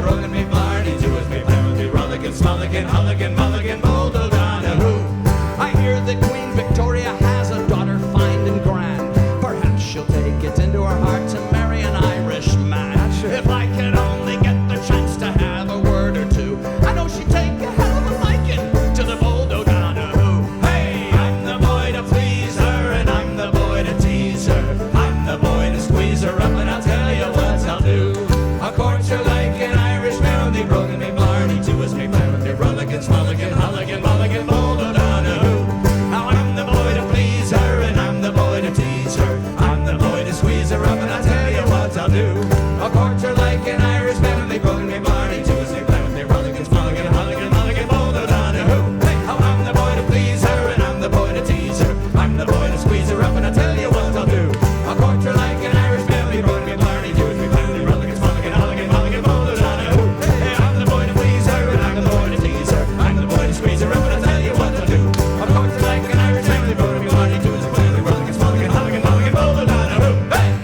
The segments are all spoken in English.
rockin' me, Blarney, too, is me playing me, rollickin', smollickin', hullickin', mulligan, bold O'Donoghue. I hear that Queen Victoria has a daughter fine and grand. Perhaps she'll take it into her heart to marry an Irish man. If I could only get the chance to have a word or two, I know she'd take a hell of a liking to the bold O'Donoghue. Hey, I'm the boy to please her, and I'm the boy to tease her. I'm the boy to squeeze her up, and I'll tell you what I'll do. I'll court her like an Irish man, me brogan, me Blarney, too, is me playing with me, rollickin', smollickin', hullickin', mulligan, bold O'Donoghue. Now I'm the boy to please her, and I'm the boy to tease her. I'm the boy to squeeze her up, and I'll tell you what I'll do. I'll court her like an Irish man, and me brogan, me Blarney, too, is me playing with me, rollickin', smollickin', hullickin', mulligan, bold O'Donoghue. Hey, how I'm the boy to please her, and I'm the boy to tease her. I'm the boy to squeeze her up, and I'll tell you what I'll do. I'll court her like an Irish man, me brogan, me Blarney, too, is me playing with me, rollickin', smollickin', hullickin', mulligan, bold O'Donoghue. Hey, I'm the boy to please her, and I'm the boy to tease her. I'm the boy to squeeze her up, and I'll tell you what I'll do. I'll court her like an Irish man, me brogan, me Blarney, too, is me playing with me, rollickin', smollickin', hullickin', mulligan, bold O'Donoghue. Hey!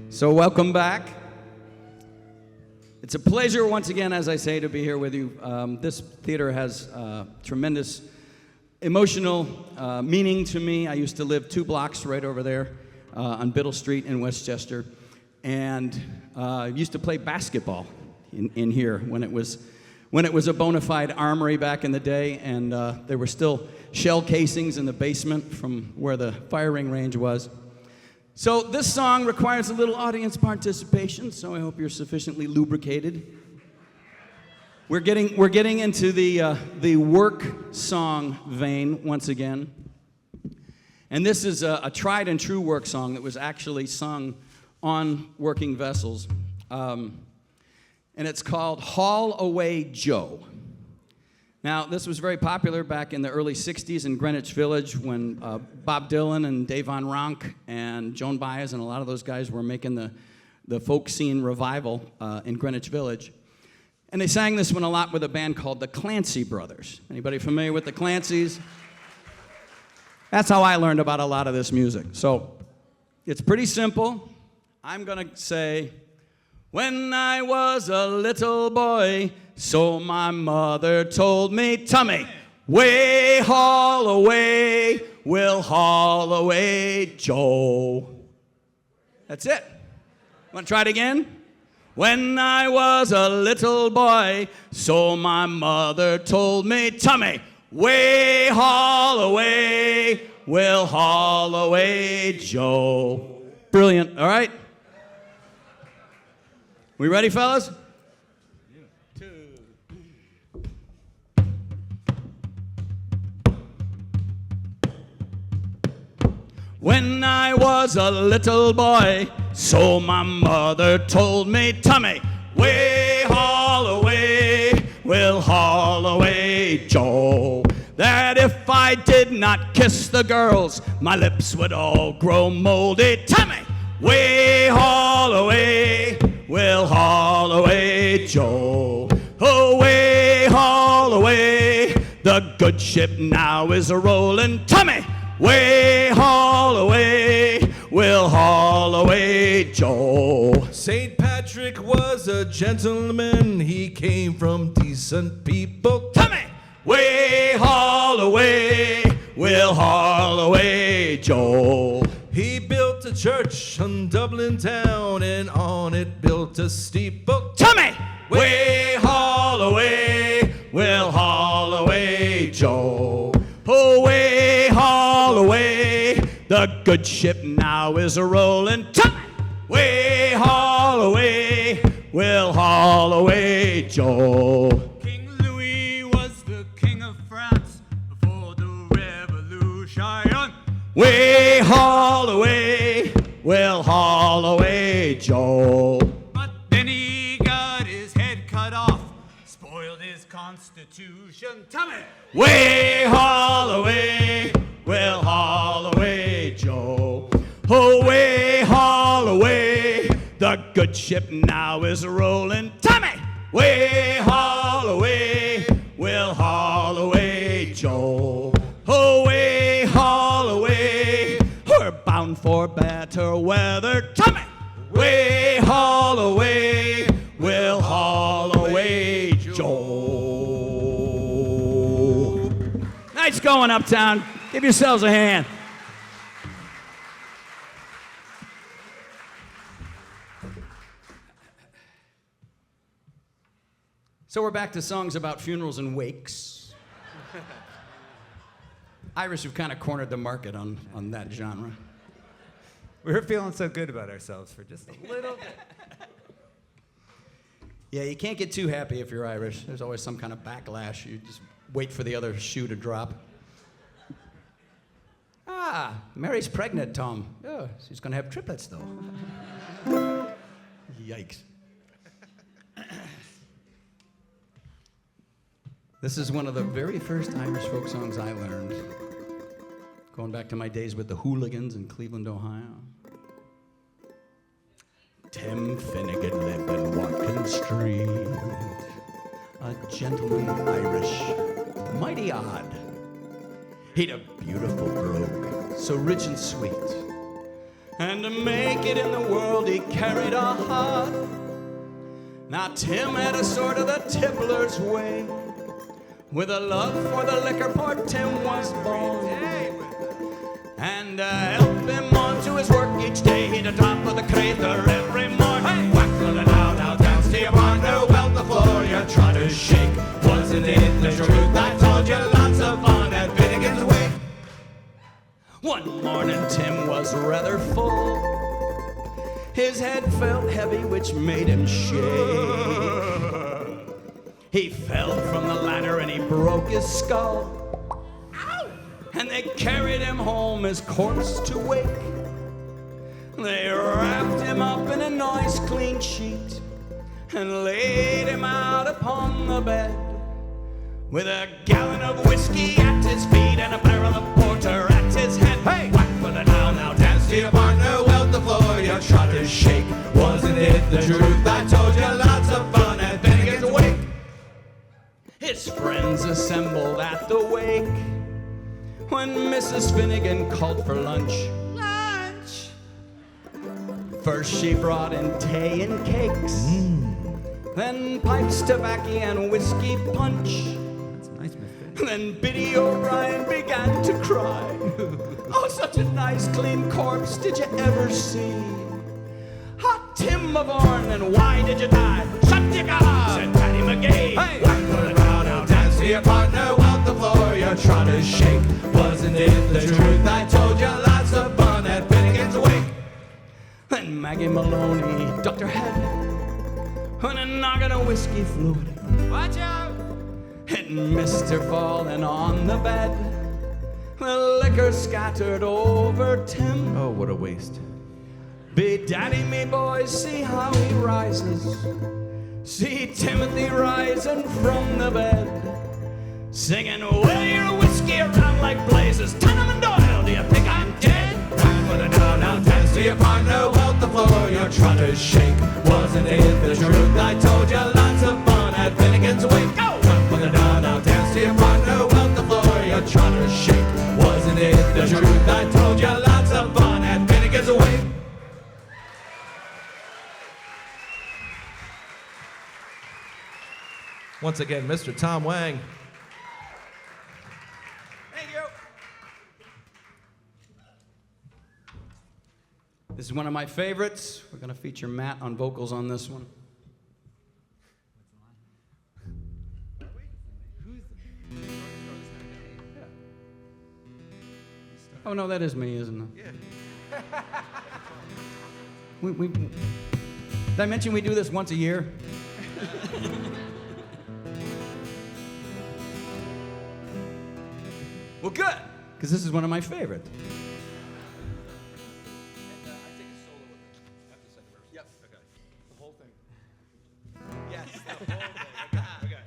So welcome back. It's a pleasure once again, as I say, to be here with you. This theater has tremendous emotional meaning to me. I used to live 2 blocks right over there on Biddle Street in Westchester, and I used to play basketball in here when it was a bona fide armory back in the day, and there were still shell casings in the basement from where the firing range was. So this song requires a little audience participation, so I hope you're sufficiently lubricated. We're getting into the work song vein once again. And this is a tried and true work song that was actually sung on working vessels. And it's called Haul Away Joe. Now, this was very popular back in the early 60s in Greenwich Village when Bob Dylan and Dave Von Ronk and Joan Baez and a lot of those guys were making the folk scene revival in Greenwich Village. And they sang this one a lot with a band called the Clancy Brothers. Anybody familiar with the Clancys? That's how I learned about a lot of this music. So it's pretty simple. I'm going to say, when I was a little boy, so my mother told me, Tummy, way haul away, we'll haul away Joe. That's it. Want to try it again? When I was a little boy, so my mother told me, Tummy, way haul away, we'll haul away Joe. Brilliant, all right? We ready, fellas? When I was a little boy, so my mother told me, Tummy, way haul away, we'll haul away Joe. That if I did not kiss the girls, my lips would all grow moldy. Tummy, way haul away, we'll haul away Joe. Away, haul away, the good ship now is a-rolling. Tummy, way haul away, we'll haul away Joe. St. Patrick was a gentleman, he came from decent people. Tummy, way haul away, we'll haul away Joe. He built a church on Dublin town and on it built a steeple. Tummy, way haul away, we'll haul away Joe. Away, haul away, the good ship now is a-rolling. Tummy, way haul away, we'll haul away Joe. King Louis was the king of France before the revolution. Way haul away, we'll haul away Joe. But then he got his head cut off, spoiled his constitution. Tummy, way haul away, we'll haul away Joe. Away, haul away, the good ship now is a-rolling. Tummy, way haul away, we'll haul away Joe. Away, for better weather. Tommy! Way haul away, we'll haul away, Joe. Nice going, Uptown. Give yourselves a hand. So we're back to songs about funerals and wakes. Irish have kind of cornered the market on that genre. We were feeling so good about ourselves for just a little bit. Yeah, you can't get too happy if you're Irish. There's always some kind of backlash. You just wait for the other shoe to drop. Ah, Mary's pregnant, Tom. Oh, she's going to have triplets, though. Yikes. This is one of the very first Irish folk songs I learned, going back to my days with the Hooligans in Cleveland, Ohio. Tim Finnegan lived in Watkin Street, a gentleman Irish, mighty odd. He'd a beautiful brogue, so rich and sweet, and to make it in the world he carried a heart. Now Tim had a sort of the tippler's way, with a love for the liquor, poor Tim was born. And help him on to his work each day. He'd a top of the crater every morning. Hey! Whack on the now, dance to your partner. Well, the floor you tried to shake. Wasn't it the truth? I told you lots of fun at Finnegan's Wake. One morning Tim was rather full. His head felt heavy, which made him shake. He fell from the ladder and he broke his skull. Ow! And they carried him home, his corpse to wake. They wrapped him up in a nice clean sheet and laid him out upon the bed, with a gallon of whiskey at his feet and a barrel of porter at his head. Hey! Whack for the now, dance to your partner. Well, the floor you tried to shake. Wasn't it the truth? I told you lots of fun at Finnegan's Wake. His friends assembled at the wake when Mrs. Finnegan called for lunch. Lunch! First she brought in tea and cakes, then pipes, tobacco, and whiskey punch. That's nice, Mister. Then Biddy O'Brien began to cry. Oh, such a nice clean corpse did you ever see? Hot Tim of Orne, and why did you die? Shut your gob, said Paddy McGee. Hey! Whack for the now, dance to your partner. Well, the floor you're trying to shake. Wasn't it the truth? I told you lots of fun at Finnegan's Wake. Then Maggie Maloney ducked her head when a noggin of whiskey flew. Watch out! It missed her falling on the bed. The liquor scattered over Tim. Oh, what a waste. Be daddy, me boys, see how he rises. See Timothy rising from the bed, singing, well, your whiskey around like blazes. Tunham and Doyle, do you think I'm dead? Time for the now, dance to your partner. Well, the floor you're trying to shake. Wasn't it the truth? I told you lots of fun at Finnegan's Wake. Go! Time for the now, dance to your partner. Well, the floor you're trying to shake. Wasn't it the truth? I told you lots of fun at Finnegan's Wake. Once again, Mr. Tom Wang. Thank you. This is one of my favorites. We're going to feature Matt on vocals on this one. Oh, no, that is me, isn't it? Yeah. Did I mention we do this once a year? Well, good, because this is one of my favorites. I take a solo with it after the second verse. Yep. Okay. The whole thing. Yes. The whole thing. Okay.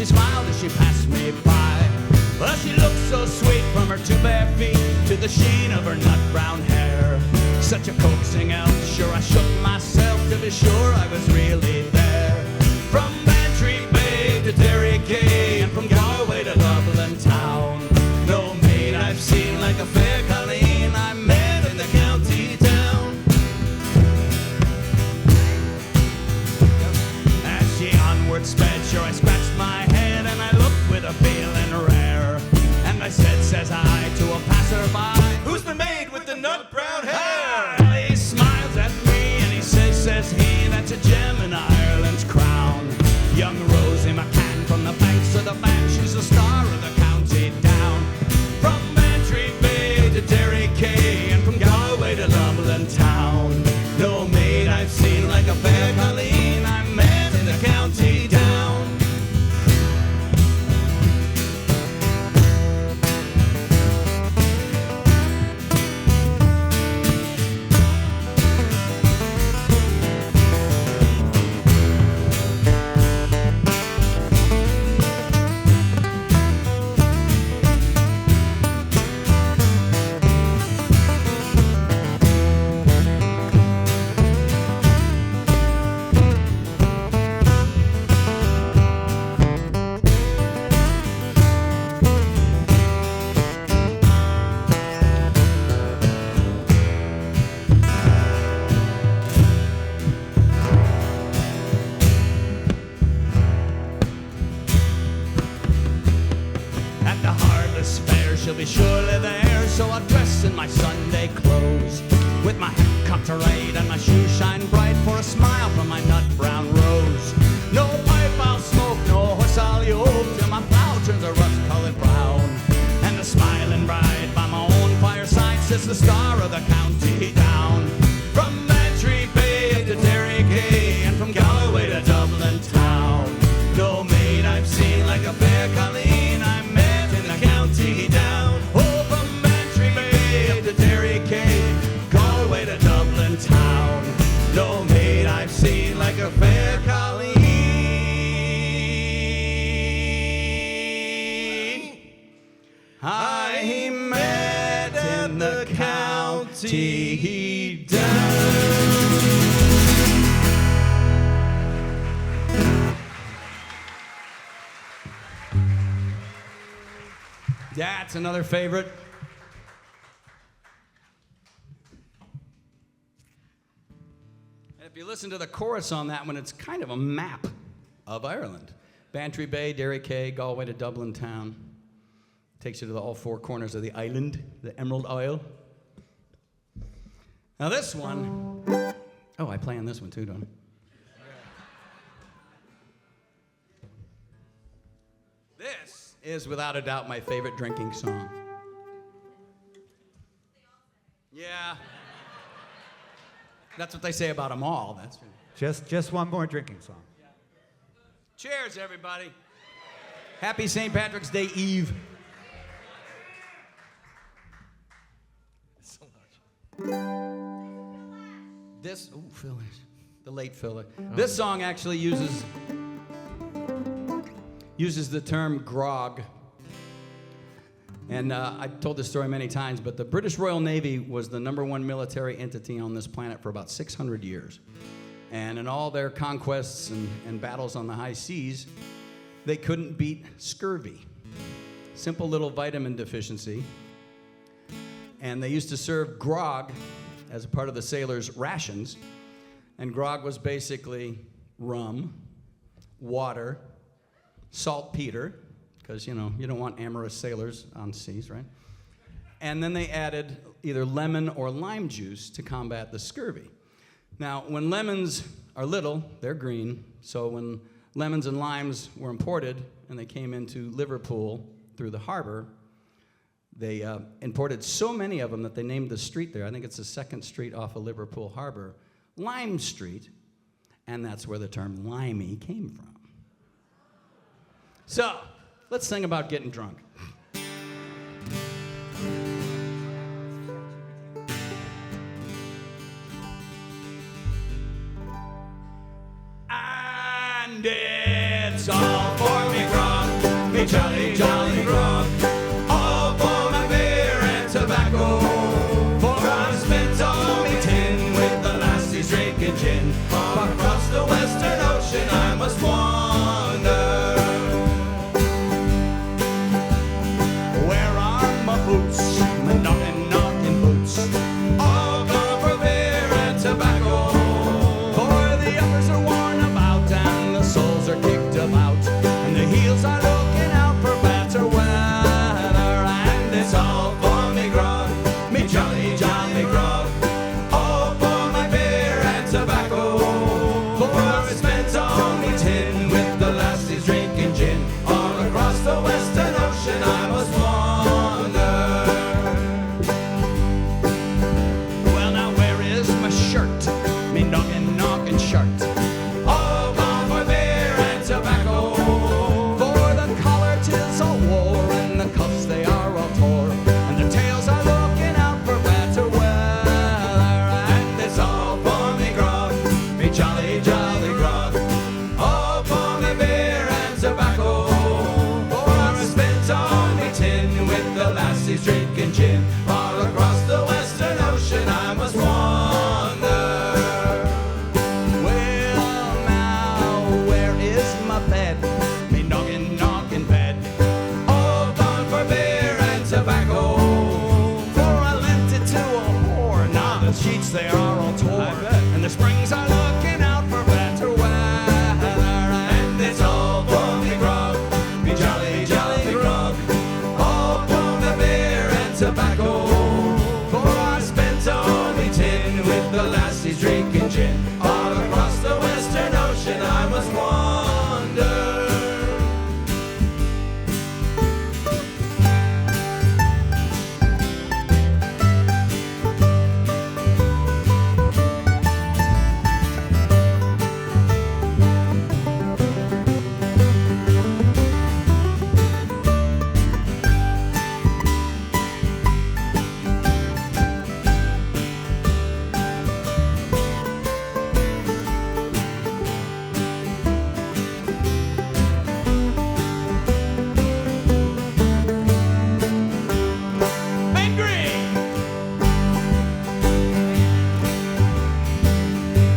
she smiled as she passed me by. Well, she looked so sweet from her two bare feet to the sheen of her nut brown hair. Such a coaxing elf, sure I shook myself to be sure I was really there. From Bantry Bay to Derry Quay, and from Galway to Dublin town, no maid I've seen like a fair Colleen I met in the county town. As she onward sped, sure I scratched my head and I looked with a feeling rare. And I said, says I, to a passerby, Who's the maid with the nut brown hair? He smiles at me and he says he, that's a gem in Ireland's crown. Young Rosie McCann from the banks of the Bank, she's the star of the county down. From Bantry Bay to Derry Quay, and from Galway to Dublin town, no maid I've seen like a fair Colleen I met in the county down. She'll be surely there, so I'll dress in my Sunday clothes, with my hat cocked right and my shoes shine bright, for a smile from my nut brown rose. No pipe I'll smoke, no horse I'll yoke, till my plow turns a rust-colored brown. And the smiling bride by my own fireside sits the star of the county down. From Bantry Bay to Derry Quay, and from Galway to Dublin town, no maid I've seen like a fair Colleen I met in the county down. Oh, from Bantry Bay to Derry Quay, Galway to Dublin town, no maid I've seen like a fair Colleen I met in the county down. That's another favorite. And if you listen to the chorus on that one, it's kind of a map of Ireland. Bantry Bay, Derry Quay, Galway to Dublin town. Takes you to all four corners of the island, the Emerald Isle. Now this one, oh, I play on this one too, don't I? This is without a doubt my favorite drinking song. Yeah. That's what they say about them all. That's Just one more drinking song. Cheers, everybody. Happy St. Patrick's Day Eve. So much. This, Phil, the late Phil. This song actually uses the term grog. And I've told this story many times, but the British Royal Navy was the #1 military entity on this planet for about 600 years. And in all their conquests and battles on the high seas, they couldn't beat scurvy. Simple little vitamin deficiency. And they used to serve grog as a part of the sailors' rations. And grog was basically rum, water, saltpeter, because, you don't want amorous sailors on seas, right? And then they added either lemon or lime juice to combat the scurvy. Now, when lemons are little, they're green. So when lemons and limes were imported and they came into Liverpool through the harbor, they imported so many of them that they named the street there, I think it's the 2nd Street off of Liverpool Harbor, Lime Street, and that's where the term limey came from. So, let's sing about getting drunk. And it's all for me, grog. me jolly, jolly grog. All for my beer and tobacco. For I've spent all me tin with the lassies drinking gin. Across the western ocean I must wander. Where are my boots? My knocking boots. All gone for beer and tobacco. For the uppers are worn about and the soles are kicked about, and the heels are looking out for better weather. And It's all for me grog, me jolly, jolly grog. All for my beer and tobacco. For I've spent all me tin with the lassies drinking gin. All across the western ocean I must wander. well, now where is my shirt? Me knocking shirt. All gone for beer and tobacco. For the collar 'tis all wore, and the cuffs they are all tore, and the tails are looking out for better weather. And it's all for me grog, me jolly, jolly grog. All for me beer and tobacco. For I spent all me tin with the lassies drinking gin. All across the western ocean I must wander. Well, now where is my bed? Me knocking bed. All gone for beer and tobacco. For I lent it to a whore. Now the sheets they are all torn, and the springs are looking out for better weather. And it's all for me grog, me jolly, jolly grog. All for me beer and tobacco. For I spent all me tin with the lassies drinking gin. All across the western ocean I must wander.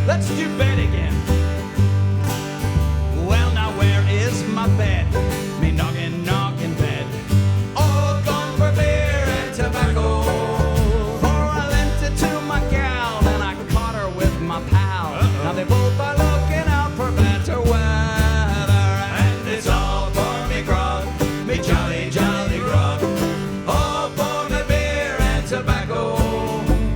Let's do bed again. Well, now where is my bed? Me knocking bed. All gone for beer and tobacco. For I lent it to my gal, and I caught her with my pal. Now they both are looking out for better weather. And it's all for me grog, me jolly, jolly grog. All for me beer and tobacco.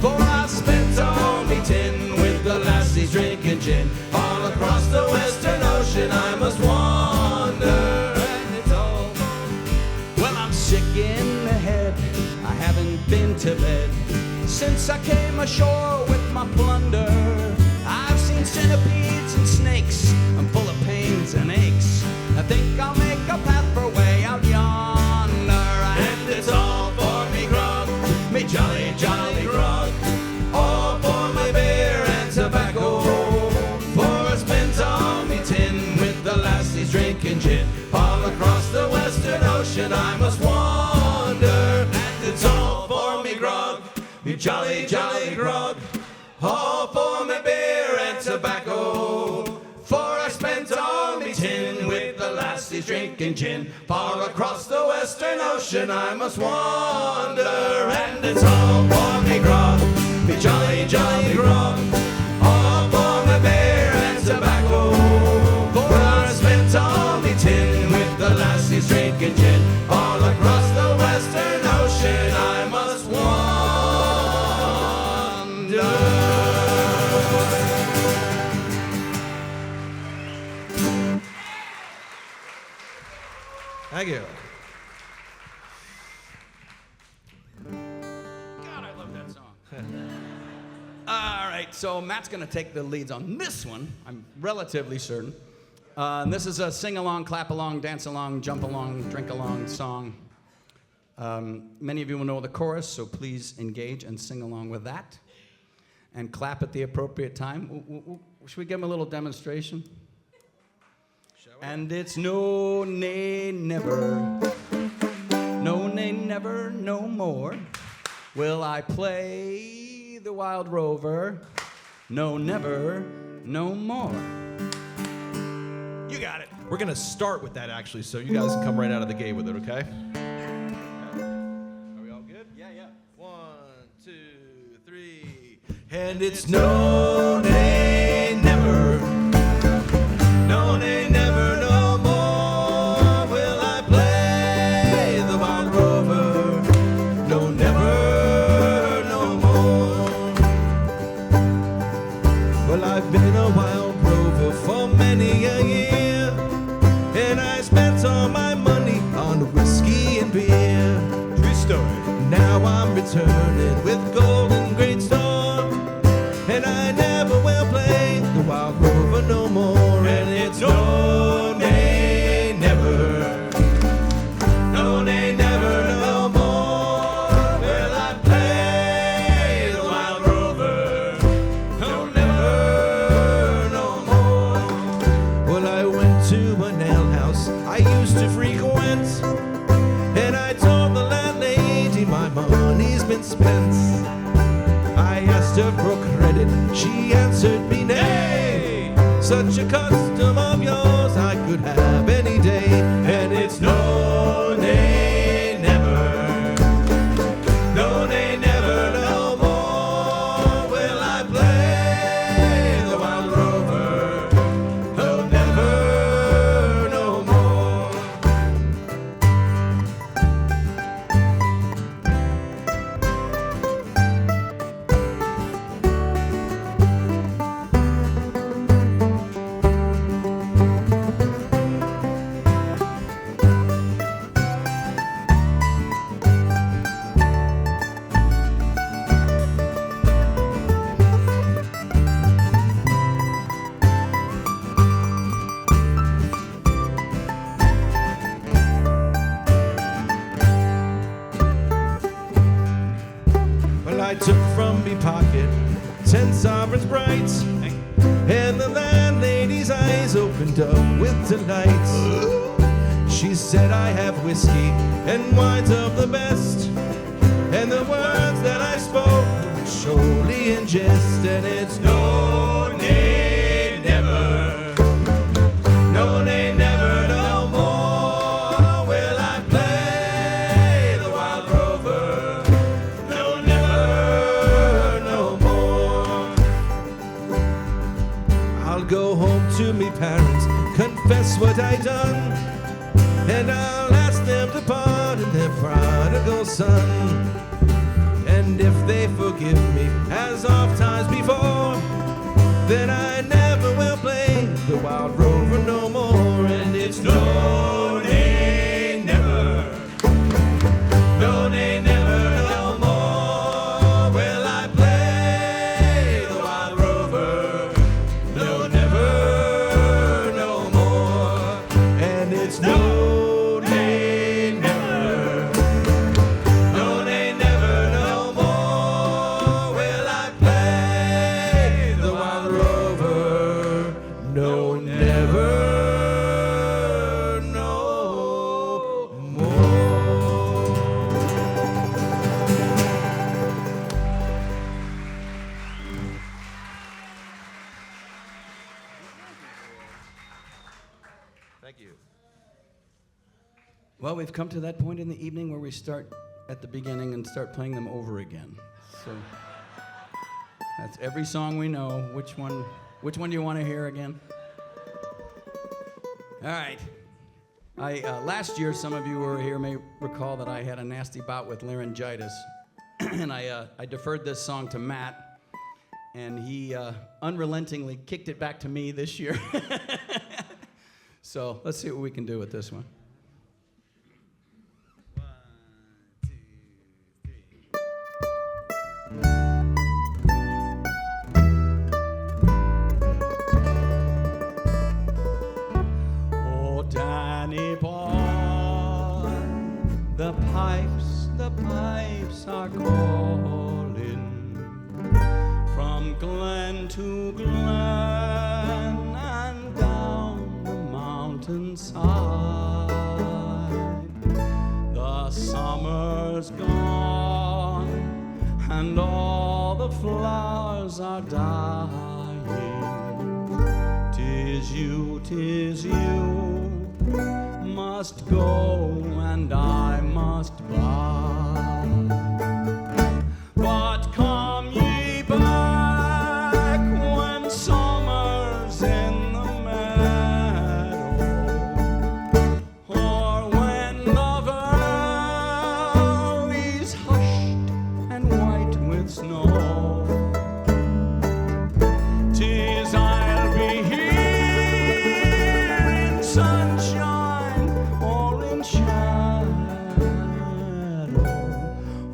For I've spent all me tin with the lassies drinking gin. All across the western ocean I must wander. And it's all Well, I'm sick in the head. I haven't been to bed since I came ashore with my plunder. I've seen centipedes and snakes. I'm full of pains and aches. I think I'll make a path for way out yonder. And it's all for me grog, me jolly, jolly grog. All for my beer and tobacco. For I spent all me tin with the lassies drinking gin. All across the western ocean I must wander. And it's all for me grog, me jolly, jolly grog. All for my beer and tobacco. For I spent all me tin with the lassies drinking gin. Far across the western ocean I must wander. And it's all for me grog, me jolly, jolly grog. All for my beer and tobacco. For I spent all me tin with the lassies drinking gin. All across the western ocean I must wander. Thank you. God, I love that song. All right, so Matt's going to take the leads on this one, I'm relatively certain. And this is a sing-along, clap-along, dance-along, jump-along, drink-along song. Many of you will know the chorus, so please engage and sing along with that. And clap at the appropriate time. Should we give him a little demonstration? Shall And it's no, nay, never. No, nay, never, no more. Will I play the wild rover? No, never, no more. You got it. We're going to start with that, actually, so you guys can come right out of the gate with it, okay? Are we all good? Yeah. 1, 2, 3. And it's no, nay, never. No, nay, never, no more. Will I play the wild rover? No, never, no more. Well, I've been a wild rover for many a year, and I spent all my money on whiskey and beer. True story. Now I'm returning with gold and great store, and I never will play the wild rover no more. And it's no, nay, never. No, nay, never, no more. Will I play the wild rover? No, never, no more. Well, I went to an alehouse I used to frequent, and I told the landlady my money's been spent. I asked her for credit, she answered me nay. Such a custom of yours I could have any day. And it's no, nay, never. No, nay, never, no more. Will I play the wild rover? No, never, no more. Well, I took from me pocket 10 sovereigns bright, and the landlady's eyes opened up with delight. She said, I have whiskey and wines of the best, and the words that I spoke were surely in jest. And it's no, nay, never. No, nay, never, no more. Will I play the wild rover? No, never, no more. I'll go home to me parents, confess what I done, and I'll ask them to pardon their prodigal son. And if they forgive me, as oft times before, then I never will play the wild rover no more. And it's no, nay, never. No, nay, never, no more. Will I play the wild rover? No, never, no more. And it's no, nay, never. No, nay, never, no more. Will I play the wild rover? No, never, no more. Thank you. Well, we've come to that point in the evening where we start at the beginning and start playing them over again. So that's every song we know. Which one do you want to hear again? All right. Last year, some of you who were here may recall that I had a nasty bout with laryngitis, and I deferred this song to Matt, and he unrelentingly kicked it back to me this year. So let's see what we can do with this one. 1, 2, 3. Oh, Danny boy, the pipes are calling from glen to glen and down the mountain mountainside. The summer's gone and all the flowers are dying. 'Tis you must go and I must buy. But come ye back when summer's in the meadow, or when the valley's hushed and white with snow. 'Tis I'll be here in sunshine or in shadow.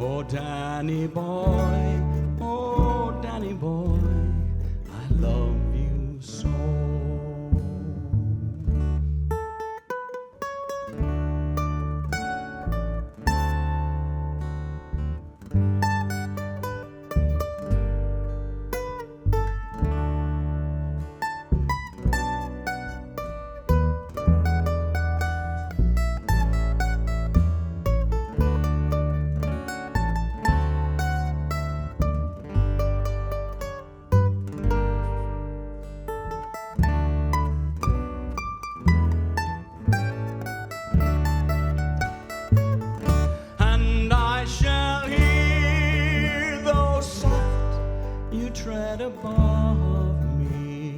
Oh, Danny boy, oh, Danny boy, I love you so. And I shall hear, though soft, you tread above me,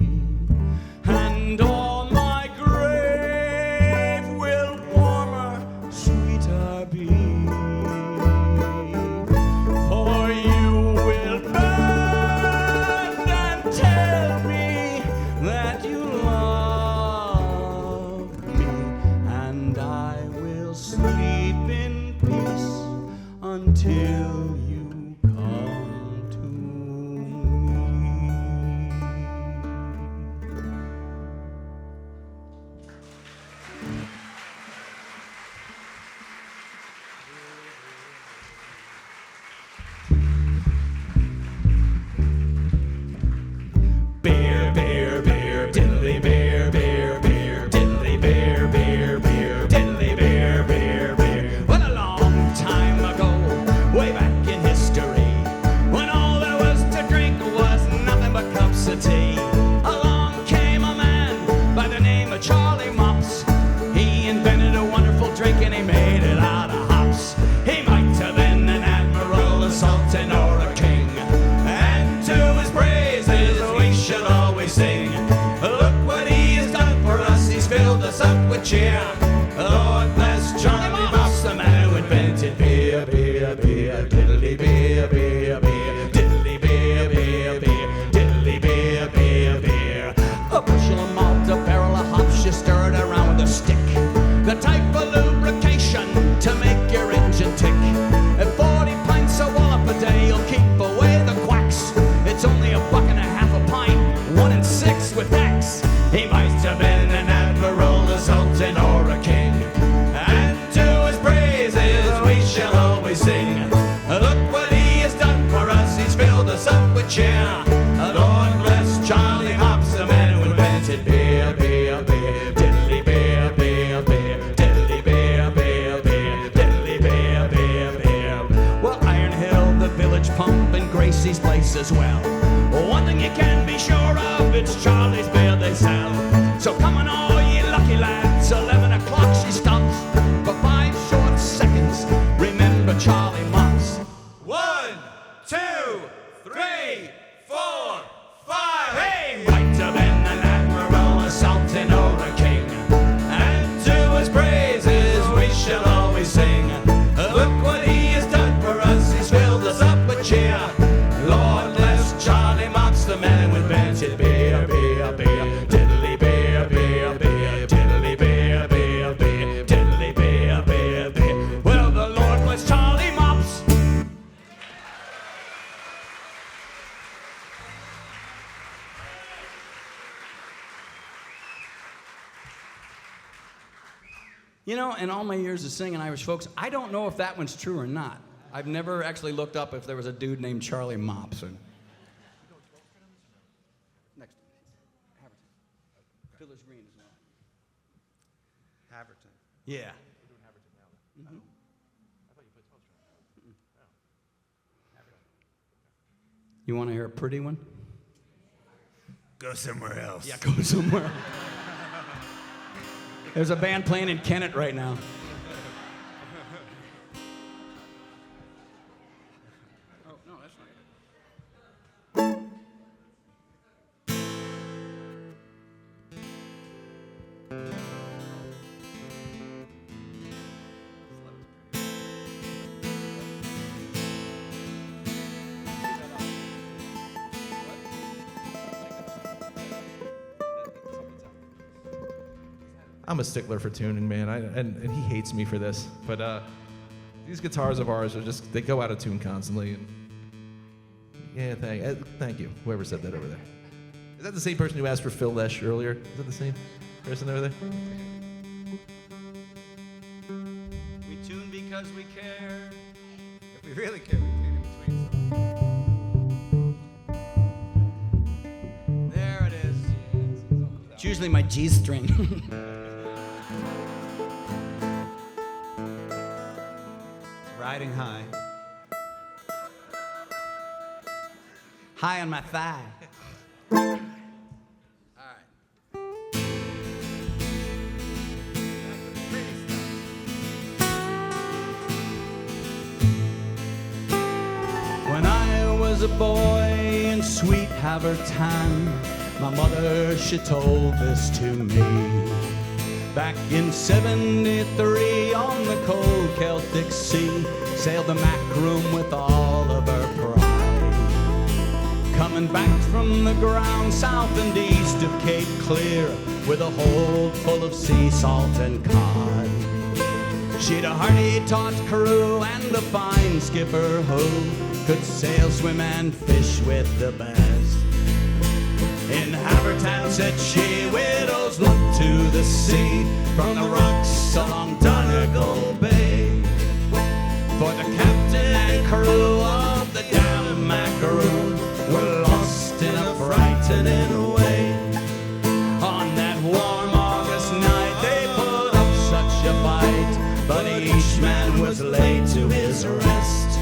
and all my grave will warmer, sweeter be. For you will bend and tell me that you love me, and I will sleep in peace until you come to me. Bear, bear, bear, diddly bear, bear, bear, diddly bear, bear, bear, diddly bear, bear, bear. Well, a long time ago, way back in history, when all there was to drink was nothing but cups of tea, along came a man by the name of Charlie Mops. He invented a wonderful drink and he made it out of hops. He might have been an admiral, a sultan, or a king, and to his praises we should always sing. Look what he has done for us, he's filled us up with cheer. Lord bless Charlie Mops, the man who invented beer, beer, beer, diddly beer, beer, beer, diddly beer, beer, beer, diddly beer, beer, beer. A bushel of malt, a barrel of hops, you stir it around with a stick. The type of lubrication to make your engine tick. At 40 pints of wallop a day, you'll keep away the quacks. It's only $1.50 a pint, 1 in 6 with tax. He might have been an admiral, a sultan, or a king, and to his praises we shall always sing. Look what he has done for us, he's filled us up with cheer. Lord bless Charlie Mops, the man who invented beer, beer, beer, diddly beer, beer, beer, diddly beer, beer, beer, diddly beer, beer, beer. Well, Iron Hill, the Village Pump, and Gracie's place as well. One thing you can be sure of, it's Charlie's beer they sell. So come on all ye lucky lads, 11 o'clock she stops for 5 short seconds. Remember Charlie Mops. 1, 2, 3, 4, 5. Hey, might have been an admiral, a sultan, or a king, and to his praises we shall always sing. Look what he has done for us, he's filled us up with cheer. Lord bless Charlie Mops, the man who invented beer, beer, beer, diddly beer, beer, beer, diddly beer, beer, beer, diddly beer, beer, beer. Well, the Lord bless Charlie Mops. You know, in all my years of singing Irish folks, I don't know if that one's true or not. I've never actually looked up if there was a dude named Charlie Mops. And next, Fiddler's Green as well. Yeah. You want to hear a pretty one? Go somewhere else. Yeah, go somewhere. There's a band playing in Kennett right now. Oh, no, that's not it. I'm a stickler for tuning, man, and he hates me for this. But these guitars of ours are they go out of tune constantly. And yeah, thank you, whoever said that over there. Is that the same person who asked for Phil Lesh earlier? Is that the same person over there? We tune because we care. If we really care, we tune in between songs. There it is. It's usually my G string. Riding high. High on my thigh. All right. When I was a boy in sweet Havertown, my mother, she told this to me. Back in 73 on the cold Celtic Sea, sailed the Macroom with all of her pride. Coming back from the ground south and east of Cape Clear with a hold full of sea salt and cod. She'd a hearty taut crew and a fine skipper who could sail, swim and fish with the best. In Havertown, said she, widows look to the sea from the rocks along Donegal Bay. For the captain and crew of the damn Macaroon were lost in a frightening way. On that warm August night, they put up such a fight, but each man was laid to his rest.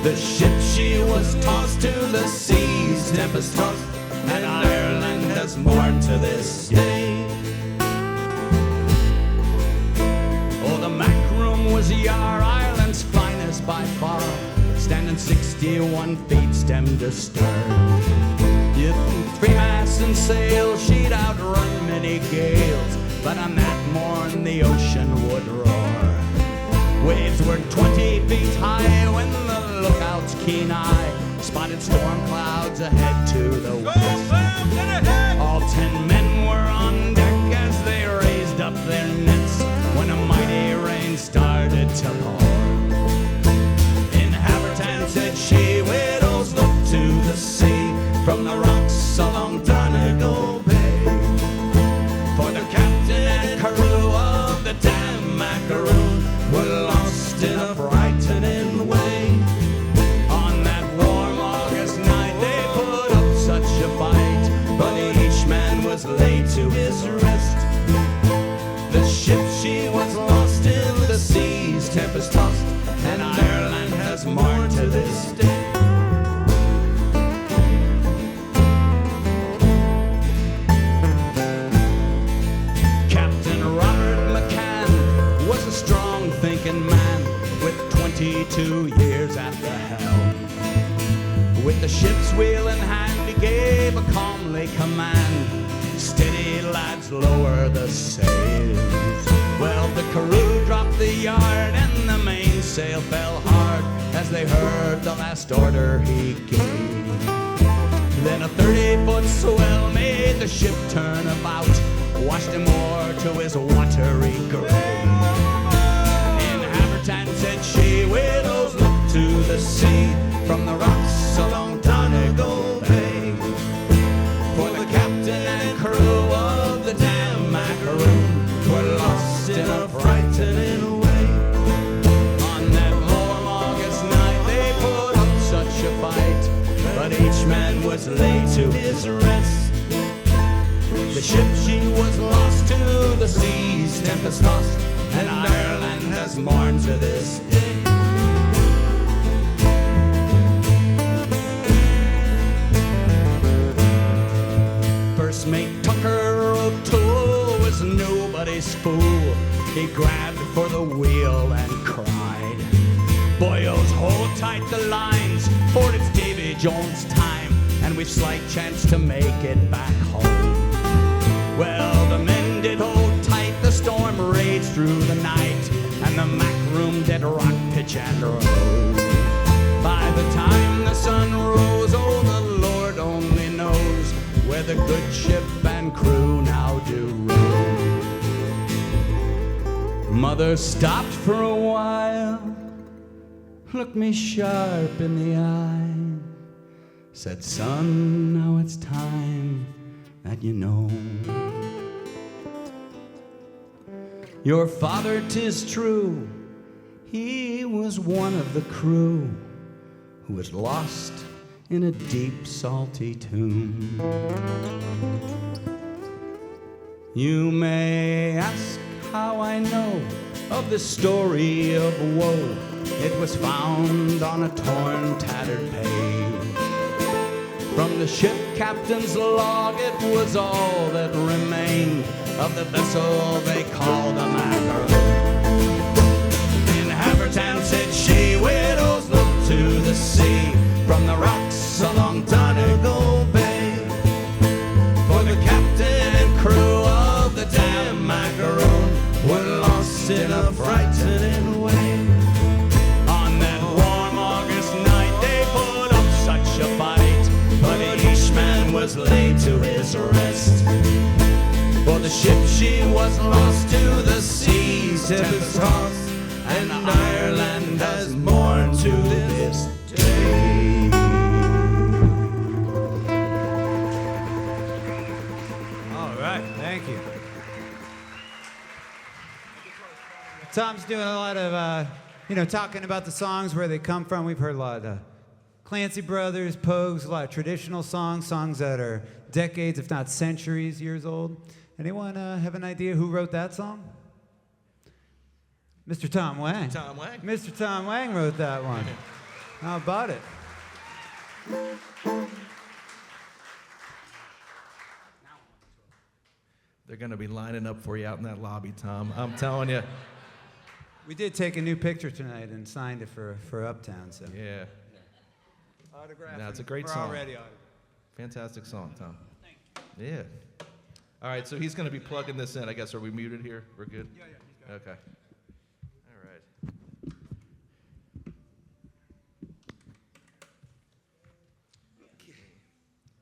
The ship, she was tossed to the seas, tempest tossed, and Ireland has mourned to this day. Oh, the Macroom was yar, Ireland's finest by far, standing 61 feet stem to stern. Yet three masts and sail, she'd outrun many gales, but on that morn the ocean would roar. Waves were 20 feet high when the lookout's keen eye spotted storm clouds ahead to the west. All 10 men were on deck as they raised up their nets when a mighty rain started to pour. In Havertown, said she, widows look to the sea from the rocks along Donegal Bay. For the captain and crew of the damn Macaroon were lost in a frightening way. On that warm August night, they put up such a fight, but each man was laid to his rest. The ship, she was lost in the seas, tempest tossed, and Ireland has mourned to this day. Captain Robert McCann was a strong thinking man with 22 years at the helm. With the ship's wheel in hand, he gave a calmly command, steady lads, lower the sails. Well, the crew dropped the yard and the mainsail fell hard as they heard the last order he gave. Then a 30-foot swell made the ship turn about, washed him o'er to his watery grave. In Havertown, said she, widows look to the sea from the rocks along Donegal Bay. For the captain and crew of the damn Macaroon were lost in a frightening way. On that warm August night, they put up such a fight, but each man was laid to his rest. The ship, she was lost to the seas, tempest tossed, and Ireland has mourned to this day. First mate Tucker O'Toole was nobody's fool. He grabbed for the wheel and cried, "Boyos, hold tight the lines, for it's Davy Jones' time, and we've slight chance to make it back home." Well, the men did hold tight, the storm raged through the night, and the Mac room did rock, pitch, and roll. By the time the sun rose, oh, the Lord only knows where the good ship and crew now do roam. Mother stopped for a while, looked me sharp in the eye, said, "Son, now it's time that you know. Your father, 'tis true, he was one of the crew who was lost in a deep, salty tomb. You may ask how I know of the story of woe. It was found on a torn, tattered page. From the ship captain's log, it was all that remained of the vessel they called the Macaroon. In Havertown, said she, widows look to the sea from the rocks along Donegal Bay. For the captain and crew of the damn Macaroon were lost in a frightening way. On that warm August night, they put up such a fight, but each man was laid to his rest. For the ship, she was lost to the seas, tempest tossed, and Ireland has mourned to this day. All right, thank you. Tom's doing a lot of, talking about the songs, where they come from. We've heard a lot of Clancy Brothers, Pogues, a lot of traditional songs that are decades, if not centuries, years old. Anyone have an idea who wrote that song? Mr. Tom Wang. Tom Wang. Mr. Tom Wang wrote that one. How about it? They're going to be lining up for you out in that lobby, Tom. I'm telling you. We did take a new picture tonight and signed it for Uptown. So Yeah. autograph. No, it's a great We're song. already autographed. Fantastic song, Tom. Yeah. All right, so he's going to be plugging this in. I guess, are we muted here? We're good? Yeah, he's got it. Okay. All right.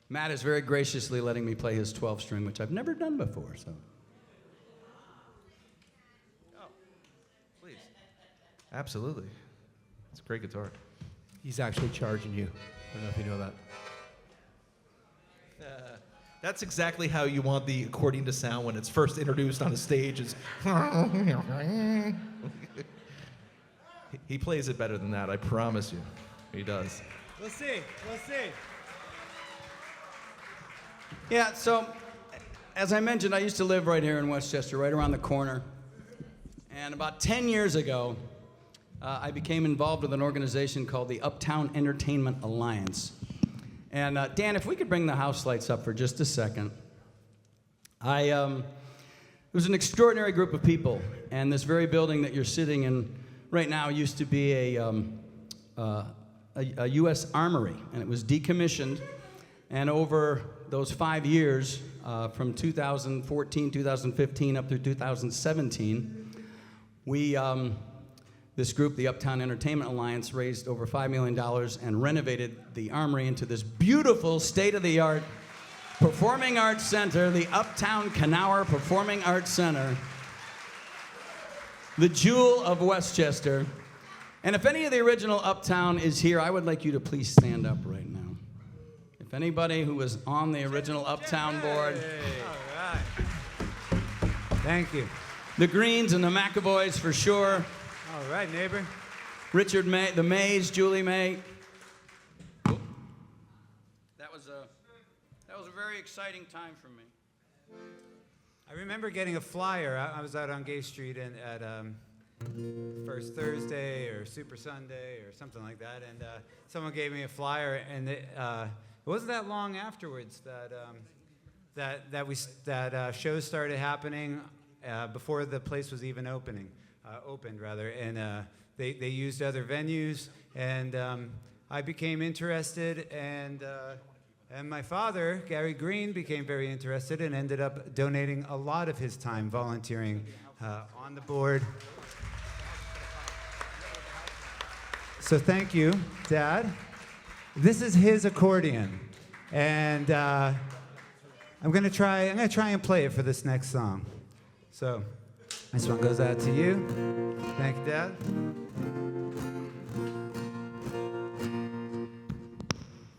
Matt is very graciously letting me play his 12-string, which I've never done before. So, Please. Absolutely. It's a great guitar. He's actually charging you. I don't know if you know that. That's exactly how you want the accordion to sound when it's first introduced on a stage. Is he plays it better than that, I promise you. He does. We'll see. We'll see. yeah, so as I mentioned, I used to live right here in Westchester, right around the corner. And about 10 years ago, I became involved with an organization called the Uptown Entertainment Alliance. And Dan, if we could bring the house lights up for just a second. It was an extraordinary group of people, and this very building that you're sitting in right now used to be a U.S. armory, and it was decommissioned. And over those 5 years, from 2014, 2015 up through 2017, this group, the Uptown Entertainment Alliance, raised over $5 million and renovated the armory into this beautiful, state-of-the-art performing arts center, the Uptown Knauer Performing Arts Center, the jewel of Westchester. And if any of the original Uptown is here, I would like you to please stand up right now. If anybody who was on the original Uptown board. All right. Thank you. The Greens and the McAvoys for sure. All right, neighbor. Richard May, the Mays, Julie May. That was a very exciting time for me. I remember getting a flyer. I was out on Gay Street and at First Thursday or Super Sunday or something like that, and someone gave me a flyer, and it wasn't that long afterwards that shows started happening before the place was even opened, and they used other venues, and I became interested, and my father, Gary Green, became very interested and ended up donating a lot of his time volunteering on the board. So thank you, Dad. This is his accordion, and I'm gonna try and play it for this next song. So this one goes out to you. Thank you, Dad.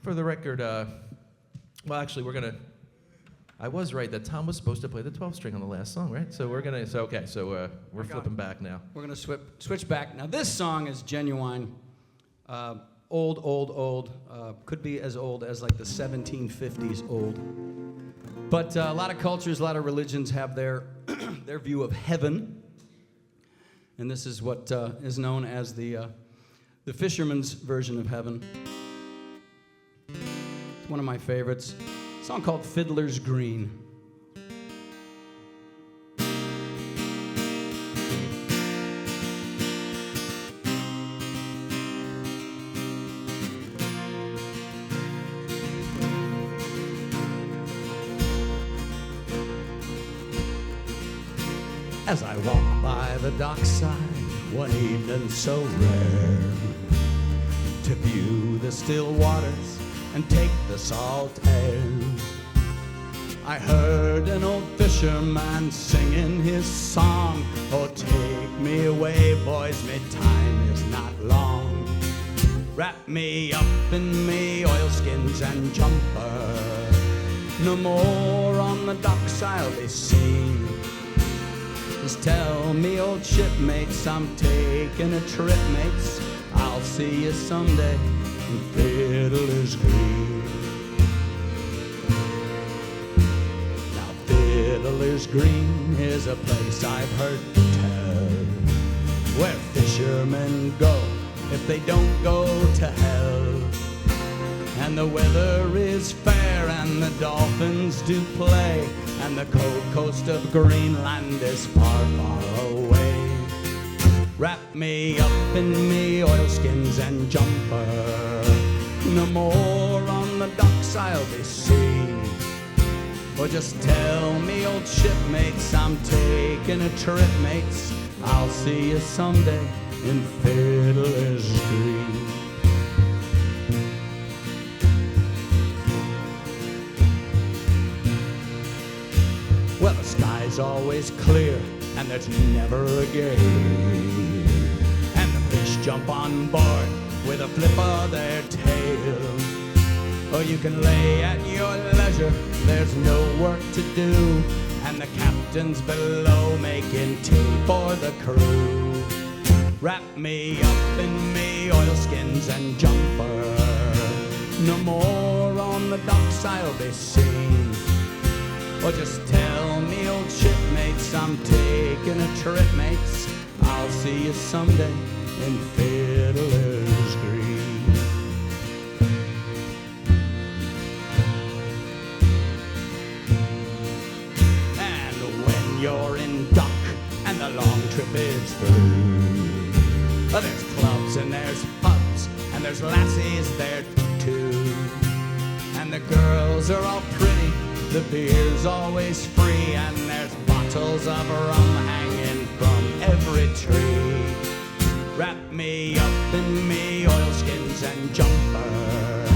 For the record, well, actually, I was right that Tom was supposed to play the 12 string on the last song, right? So we're flipping back now. We're going to switch back. Now, this song is genuine, old. Could be as old as like the 1750s old. But a lot of cultures, a lot of religions have their their view of heaven. And this is what is known as the fisherman's version of heaven. It's one of my favorites. A song called Fiddler's Green. As I walk by the dockside one evening so rare, to view the still waters and take the salt air, I heard an old fisherman singing his song. Oh, take me away, boys, me time is not long. Wrap me up in me oilskins and jumper, no more on the docks I'll be seen. Just tell me, old shipmates, I'm taking a trip, mates. I'll see you someday in Fiddler's Green. Now Fiddler's Green is a place I've heard tell, where fishermen go if they don't go to hell. And the weather is fair and the dolphins do play, and the cold coast of Greenland is far, far away. Wrap me up in me oilskins and jumper, no more on the docks I'll be seen. Or just tell me, old shipmates, I'm taking a trip, mates. I'll see you someday in Fiddler's Green. Well, the sky's always clear and there's never a gale, and the fish jump on board with a flip of their tail. Or you can lay at your leisure, there's no work to do, and the captain's below making tea for the crew. Wrap me up in me oilskins and jumper, no more on the docks I'll be seen. Or just tell me, old shipmates, I'm taking a trip, mates. I'll see you someday in Fiddler's Green. And when you're in dock and the long trip is through, there's clubs and there's pubs and there's lassies there too. And the girls are all pretty, the beer's always free, and there's bottles of rum hanging from every tree. Wrap me up in me oilskins and jumper,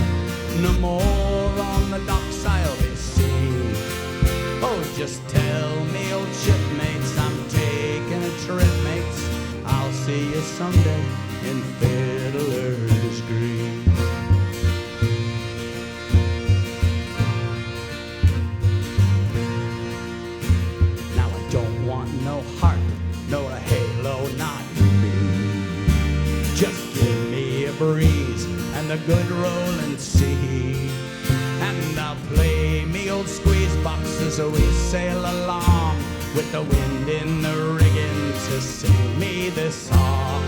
no more on the docks I'll be seen. Oh, just tell me, old shipmates, I'm taking a trip, mates. I'll see you someday in Fiddler's Green. No harp, nor a halo, not me. Just give me a breeze and the good rolling sea, and I'll play me old squeeze box as we sail along. with the wind in the rigging to sing me this song.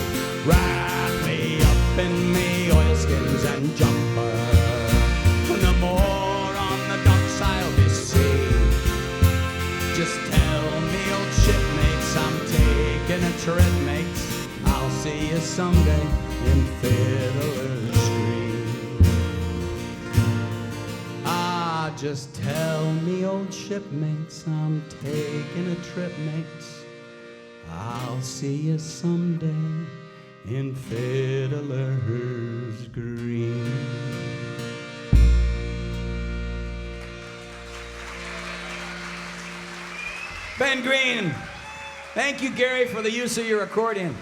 Wrap me up in me oilskins and jumper. No more on the docks I'll be seen. Just tell me, old shipmates, I'm taking a trip, mates. I'll see you someday in Fiddler's Green. Ah, just tell me, old shipmates, I'm taking a trip, mates. I'll see you someday in Fiddler's Green. Ben Green. Thank you, Gary, for the use of your accordion.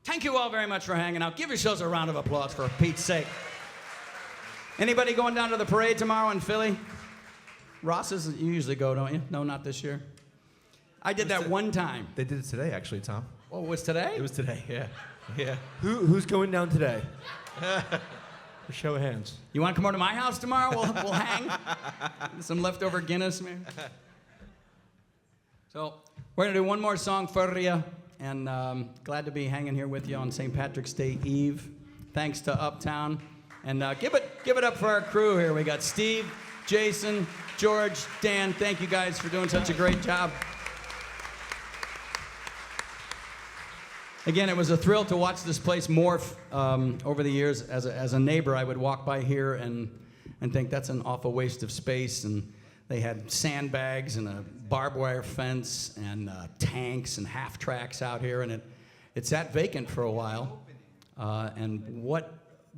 Thank you all very much for hanging out. Give yourselves a round of applause for Pete's sake. Anybody going down to the parade tomorrow in Philly? Ross's, you usually go, don't you? No, not this year. I did that one time. They did it today, actually, Tom. Oh, it was today? It was today, yeah. Yeah. Who's going down today? Show of hands. You want to come over to my house tomorrow? We'll hang. Some leftover Guinness, maybe. So we're going to do one more song for you. And glad to be hanging here with you on St. Patrick's Day Eve. Thanks to Uptown. And give it up for our crew here. We got Steve, Jason, George, Dan. Thank you guys for doing such a great job. Again, it was a thrill to watch this place morph over the years. As a neighbor, I would walk by here and think that's an awful waste of space. And they had sandbags and a barbed wire fence and tanks and half tracks out here. And it sat vacant for a while. And what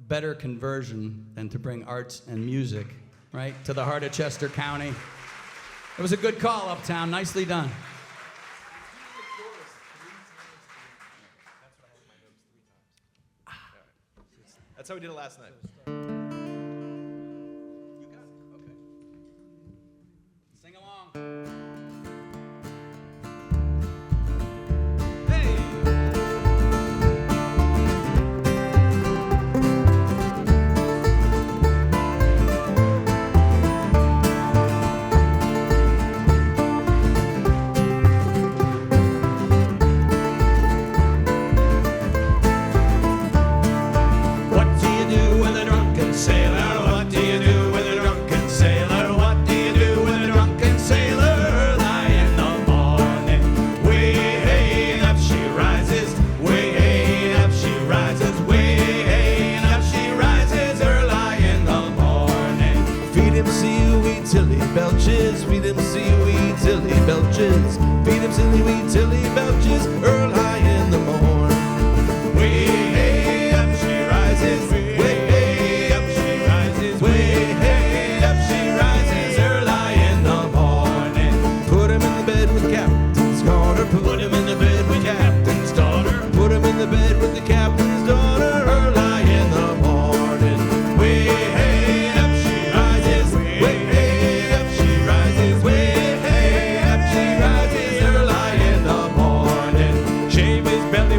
better conversion than to bring arts and music, right, to the heart of Chester County. It was a good call, Uptown. Nicely done. That's how we did it last night. You got it. Okay. Sing along. Hey! Feed him silly wee till he belches, early high in the morn. Way up she rises, way up she rises, way up she rises, early in the morning. Put him in the bed with Captain's daughter, put him in the bed with Captain's daughter, put him in the bed with the Captain's daughter, early in the morning. Way up she rises, way up she rises, way up she rises, early in the morning. Shave his belly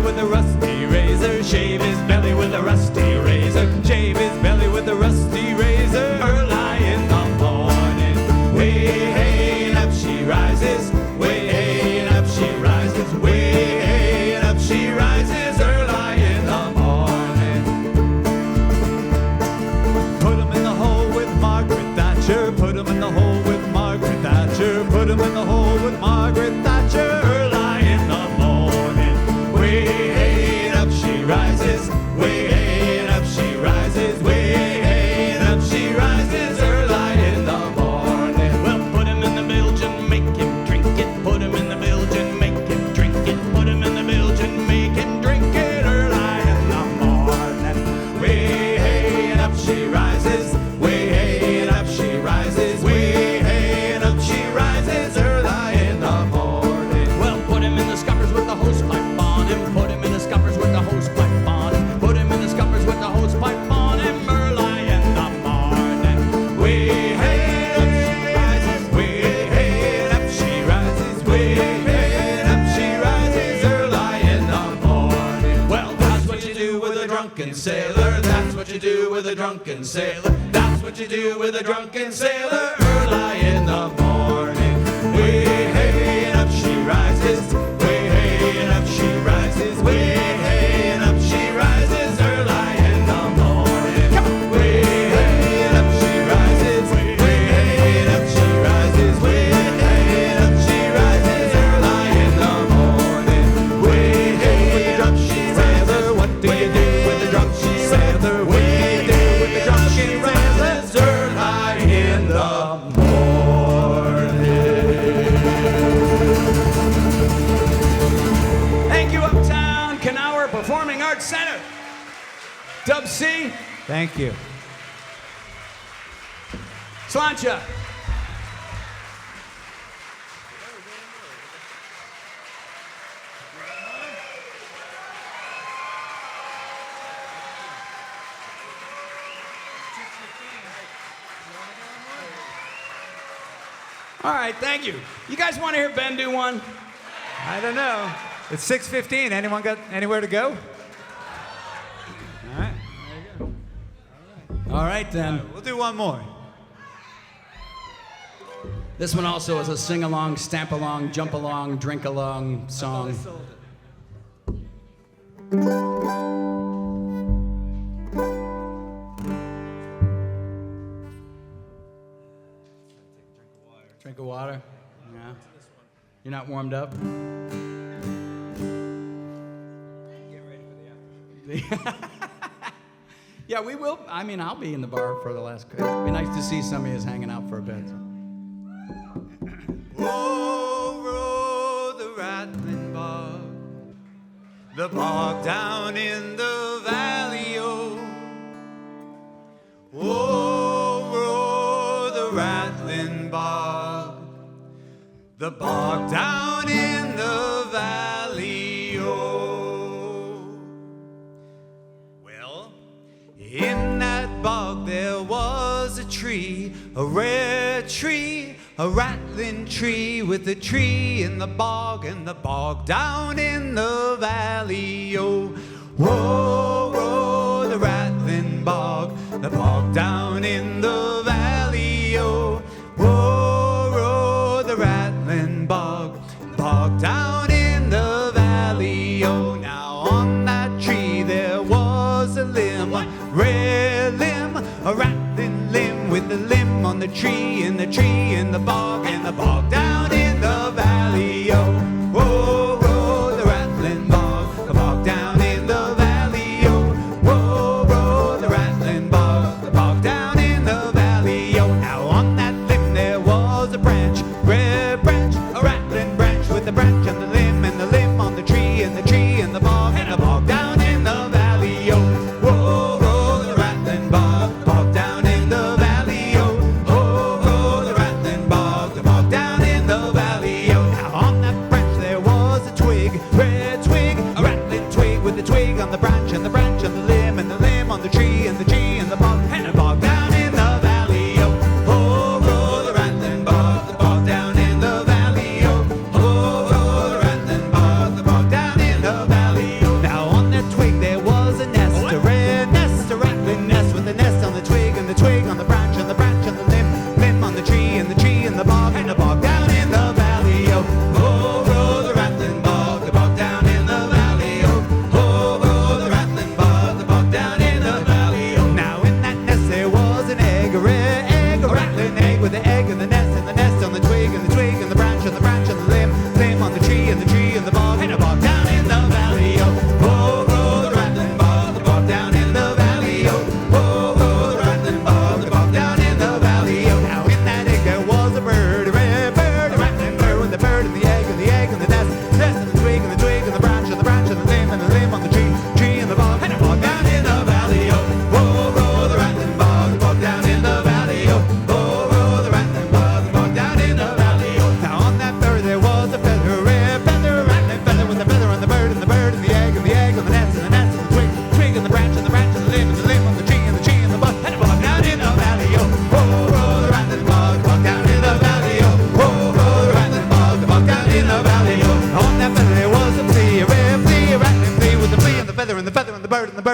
sailor. That's what you do with a drunken sailor. That's what you do with a drunken sailor. Early in the morning, way hey and up she rises. Way hey and up she rises. Way hey and up she rises. Early in the morning, way hey and up she rises. Way hey and up she rises. Way hey and up she rises. Early in the morning, way hey and up she rises. What do you do with the drunk she sailor? What do you do with the drunk she rises? Early in the Thank you, Uptown Knauer Performing Arts Center. Dub C, Thank you. Slancha. All right, thank you. You guys want to hear Ben do one? I don't know. It's 6:15. Anyone got anywhere to go? All right. All right, then. We'll do one more. This one also is a sing-along, stamp-along, jump-along, drink-along song. Drink of water? Yeah. You're not warmed up? Yeah, we will. I mean, I'll be in the bar for the last. It'd be nice to see some of you hanging out for a bit. Oh, roll the rattling bog, the bog down in the valley, oh. Oh, roll the rattling bog, the bog down in the valley, oh. Well, in that bog there was a tree, a rare tree, a rattling tree with a tree in the bog and the bog down in the valley, oh. Whoa, whoa, the rattling bog, the bog down in the valley, oh. Whoa, whoa, the rattling bog, bog down in the valley, oh. Now on that tree there was a limb, a rare limb, a rattling limb with a limb on the tree and the tree in the bog down in the valley, oh. Whoa, whoa, the rattling bog, the bog down in the valley, oh. Whoa, whoa, the rattling bog, the bog down in the valley, oh. Now on that limb there was a branch, rare branch, a rattling branch with the branch on the limb and the limb on the tree and the tree in the bog down in the valley, oh. Whoa, whoa, the rattling bog down in the valley, oh. Oh, oh, the rattling bog down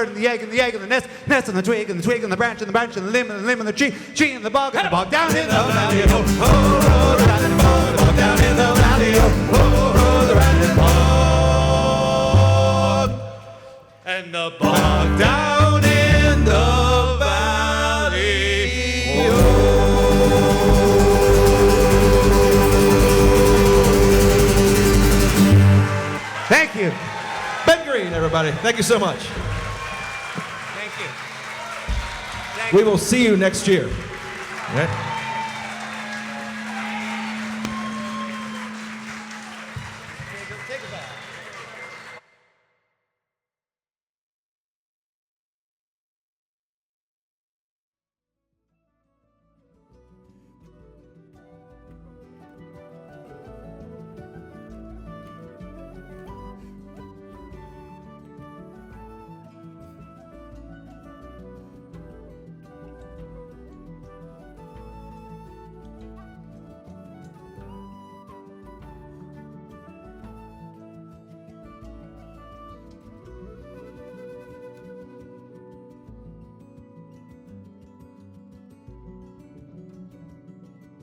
bird and the egg and the egg and the nest, nest and the twig and the twig and the branch and the branch and the limb and the limb and the tree, tree and the bog down in the valley. Oh, oh, the rat and the bog down in the valley. Oh, oh, the rat and the bog. And the bog down in the valley. Thank you. Ben Green, everybody. Thank you so much. Thank you. We will see you next year. Right?